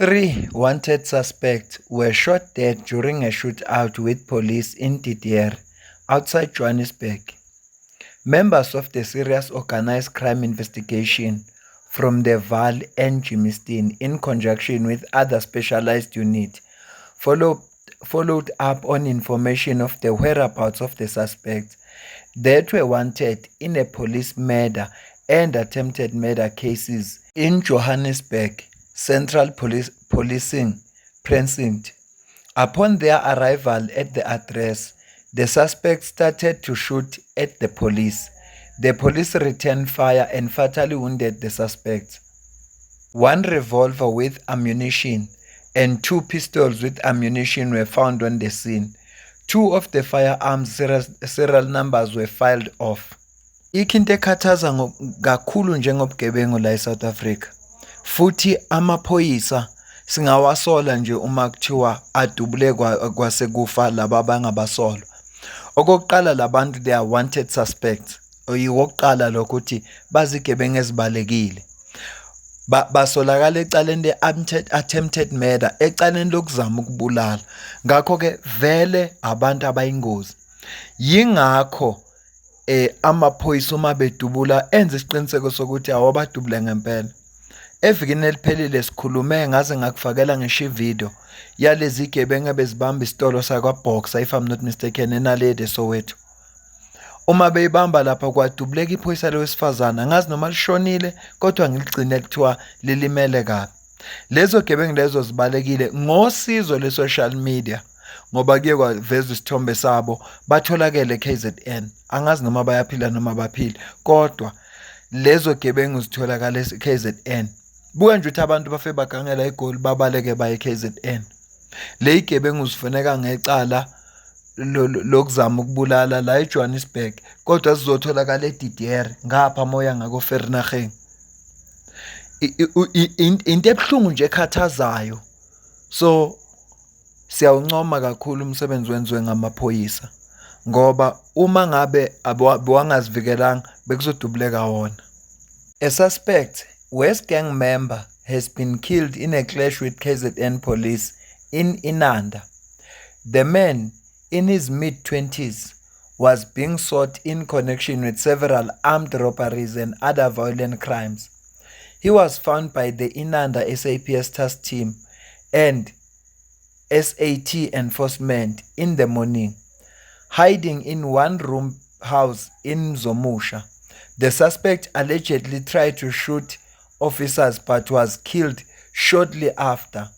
Three wanted suspects were shot dead during a shootout with police in Didier, outside Johannesburg. Members of the Serious Organised Crime Investigation from the Vaal and Germiston, in conjunction with other specialized units, followed up on information of the whereabouts of the suspects that were wanted in a police murder and attempted murder cases in Johannesburg Central Policing Precinct. Upon their arrival at the address, the suspects started to shoot at the police. The police returned fire and fatally wounded the suspects. One revolver with ammunition and two pistols with ammunition were found on the scene. Two of the firearms serial numbers were filed off. Into ekhathaza kakhulu njengobugebengu la eSouth Africa. Futhi amaphoyisa singawasola nje uma kuthiwa adubule kwasekufa laba abangabasolwa. Okokuqala labantu they are wanted suspects. Oyiwokuqala lokuthi bazigebengu ezibalekile. Basolakala ecaleni le-attempted murder, ecaleni lokuzama ukubulala. Ngakho-ke vele abantu abayingozi. Yingakho amaphoyisa uma bedubula enza isiqiniseko sokuthi awabadubule ngempela. Evikini eliphelile sikhulume ngaze ngakufakela ngisho ivideo yalezi gebengu bezibamba isitolo sakwaBoxer if I'm not mistaken enalede Soweto. Uma beyibamba lapha kwadubuleka iphoyisa lewesifazana ngazi noma lishonile kodwa ngiligcine kuthiwa lilimele kabi. Lezo gebengu lezo zibalekile ngosizo le-social media ngoba kuye kwavezwa isithombe sabo batholakele KZN. Angazi noma bayaphila noma baphile kodwa lezo gebengu zitholakala KZN. Buka nje ukuthi abantu bafe bagangela igoli babaleke baye KZN. Le igebengu zifuneka ngecala lokuzama ukubulala la eJohannesburg kodwa sizotholakala eDidier ngapha moya ngako Vereeniging. Into ebuhlungu nje ekhathazayo. So siyawuncoma kakhulu umsebenzi wenziwe ngamaphoyisa ngoba uma ngabe abawangazivikelanga bekuzodubuleka wona. A suspect West gang member has been killed in a clash with KZN police in Inanda. The man, in his mid-20s, was being sought in connection with several armed robberies and other violent crimes. He was found by the Inanda SAPS task team and SAT enforcement in the morning, hiding in one-room house in Zomusha. The suspect allegedly tried to shoot officers but was killed shortly after.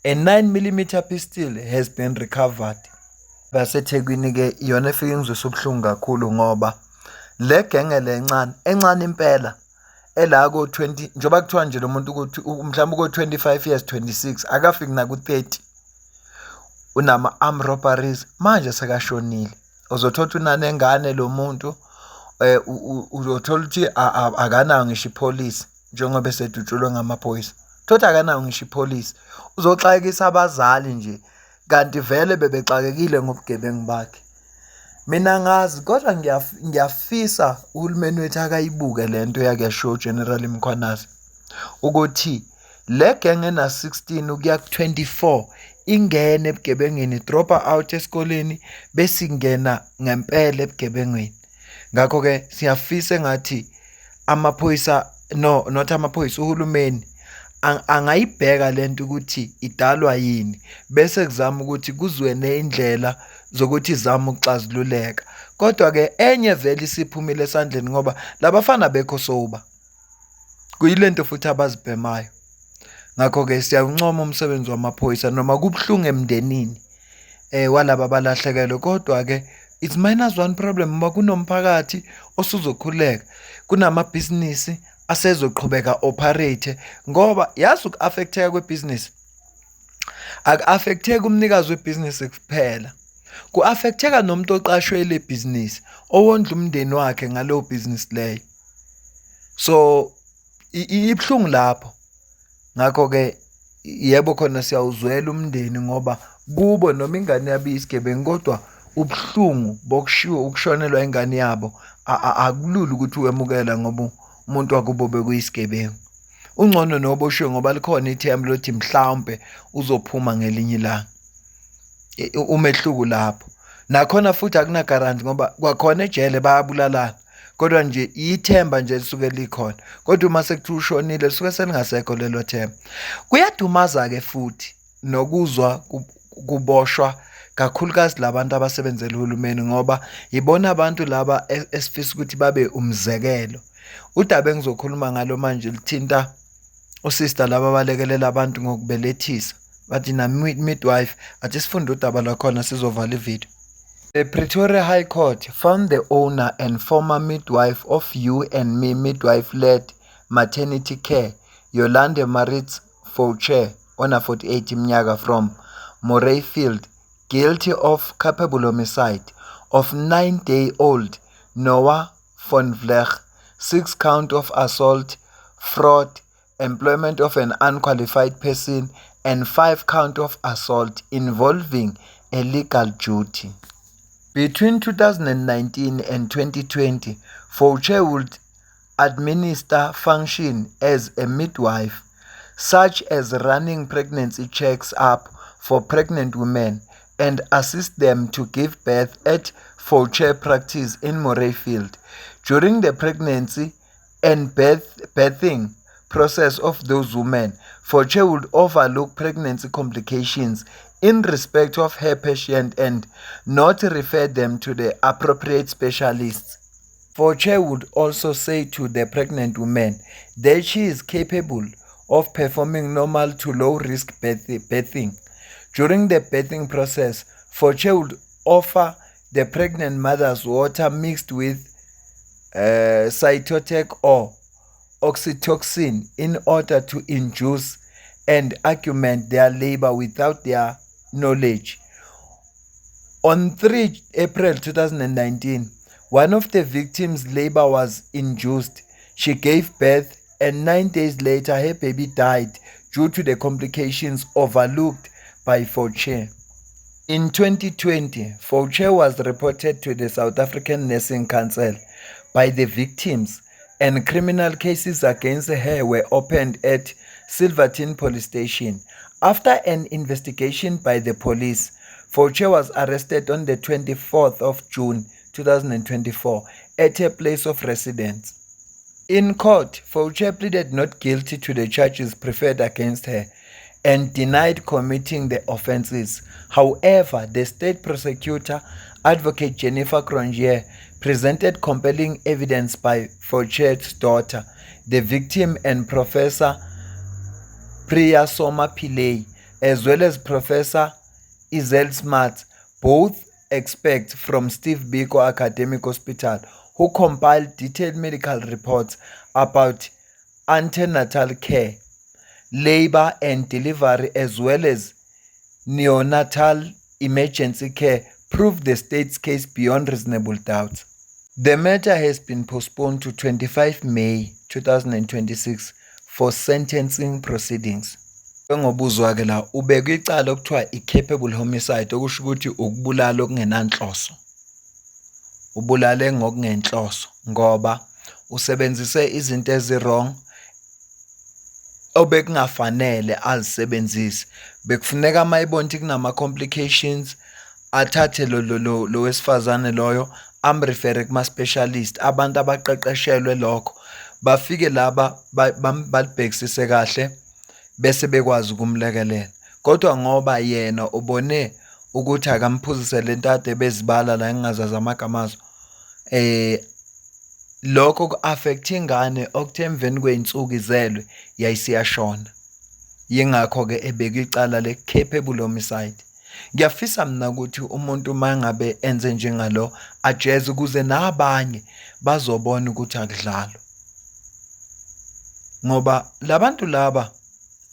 A 9mm pistol has been recovered. BaseThekwini ke iyona efike ngizwe ubuhlungu kakhulu ngoba le genge encane impela ela ko 20 njoba kuthiwa nje lo muntu ukuthi mhlawumbe ko 25 years 26 akafiki na ku 30 unama armed robberies manje sekashonile. Uzothola unane engane lo muntu uzothola ukuthi akanayo ngisho ipolice njengoba esedutshulwe ngamaphoyisa. Thothi akanayo ngisho ipolice uzoxakisa abazali nje kanti vele bebexakekile ngobugebengu bakhe. Mina ngazi kodwa ngiyafisa uhulumeni wethu akayibuke lento yake show General Mkhwanazi ukuthi le genge na 16 ukuya ku 24 ingene ebugebengeni dropa out esikoleni bese ingena ngempela ebugebengweni. Ngakho ke siyafisa ngathi amaphoyisa not amaphoyisa uhulumeni angayibheka lento ukuthi idalwa yini bese kuzama ukuthi kuzwene indlela zokuthi izama ukuxazululeka. Kodwa ke enye vele isiphumile esandleni ngoba labafana bekho soba kuyilento futhi abazibhemayo. Ngakho ke siyawuncoma umsebenzi wamaphoyisa noma kubhlungu emndenini walaba balahlekelwe kodwa ke it's -1 problem uma kunomphakathi osuzokhuleka kunamabhizinisi asezoqhubeka operate ngoba yazi uku-affecteka kwebusiness aku-affecteka umnikazi webhizinisi kuphela, ku-affecteka nomuntu oqashwe le business owondla umndeni wakhe ngalo business leyo. So ibhlungu lapho. Ngakho ke yebo khona siyawuzwela umndeni ngoba kubo noma ingane yabo isigebengu kodwa ubhlungu bokushiwo ukushonelwa ingane yabo akulula ukuthi uwemukela ngoba umuntu wakubo bekuyisigebengu. ungcono noboshiwe ngoba likhona ithemba lokuthi mhlawumbe uzophuma ngelinye ilanga. Umehluko lapho. Nakhona futhi akuna guarantee ngoba kwakhona ejele bayabulalana. Kodwa nje ithemba nje lisuke likhona. Kodwa uma sekuthiwa ushonile lisuke selingasekho lelo themba. Kuyadumaza-ke futhi nokuzwa kuboshwa kakhulukazi labantu abasebenzela uhulumeni ngoba yibona abantu laba esifisa ukuthi babe umzekelo. Udaba engizokhuluma ngalo manje lithinta usister laba abalekelela abantu ngokubelethisa. Bathi na midwife athi sifunde udaba lwakhona sizovala ivideo. The Pretoria High Court found the owner and former midwife of You and Me midwife-led maternity care, Yolande Maritz Fouché, ona 48 iminyaka from Morayfield, guilty of culpable homicide of 9-day-old Noah von Vleg, 6 count of assault, fraud, employment of an unqualified person, and 5 count of assault involving a legal duty. Between 2019 and 2020, Fouché would administer function as a midwife, such as running pregnancy checks up for pregnant women and assist them to give birth at Fouché practice in Morayfield. During the pregnancy and birthing process of those women, Fouché would overlook pregnancy complications in respect of her patient and not refer them to the appropriate specialists. Fouché would also say to the pregnant woman that she is capable of performing normal to low-risk birthing. During the birthing process, Fouché would offer the pregnant mothers water mixed with Cytotec or oxytocin in order to induce and augment their labor without their knowledge. On 3 April 2019, one of the victims' labor was induced. She gave birth and 9 days later her baby died due to the complications overlooked by Fouché. In 2020, Fouché was reported to the South African Nursing Council by the victims, and criminal cases against her were opened at Silverton Police Station. After an investigation by the police, Fouché was arrested on the 24th of June 2024 at her place of residence. In court, Fouché pleaded not guilty to the charges preferred against her and denied committing the offences. However, the state prosecutor, Advocate Jennifer Cronje, presented compelling evidence by Fouché's daughter, the victim, and Professor Priya Soma Pillay, as well as Professor Izel Smart, both experts from Steve Biko Academic Hospital, who compiled detailed medical reports about antenatal care, labor and delivery, as well as neonatal emergency care, proved the state's case beyond reasonable doubt. The matter has been postponed to 25 May 2026 for sentencing proceedings. Ngobuzwa-ke la ubekwe icala okuthiwa i-capable homicide, okusho ukuthi ukubulala okungenanhloso. Ubulale ngokungenhloso ngoba usebenzise izinto ezi-wrong obekungafanele azisebenzise. Bekufuneka uma ibona ukuthi kunama-complications athathe lo wesifazane loyo amrefere kuma-specialist, abantu abaqeqeshelwe lokho, bafike laba balibhekisise kahle bese bekwazi ukumlekelela. Kodwa ngoba yena ubone ukuthi akamphuzise lento ade bezibala la engingazazi amagama azo, lokho ku-affect ingane okuthe emveni kwey'nsuku izelwe yayisiyashona. Yingakho-ke ebeka icala le-capable homicide. Ngiyafisa mina ukuthi umuntu uma ngabe enze njengalo ajeze ukuze nabanye bazobona ukuthi akudlalwa. Ngoba labantu laba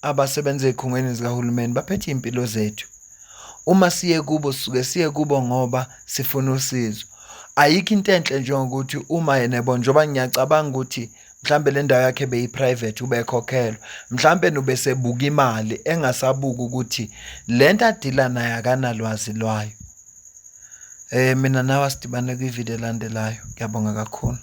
abasebenza ezikhungweni zikahulumeni baphethe impilo zethu. Uma siye kubo sisuke siye kubo ngoba sifuna usizo. Ayikho into enhle njengokuthi uma yena njengoba ngiyacabanga ukuthi mhlambe le ndawo yakhe beyi-private ubekhokhelwa, mhlambe nube sebuka imali engasabuka ukuthi lento adila nayo akanalwazi lwayo. Mina nawe sidibane kwivideo elandelayo. Ngiyabonga kakhulu.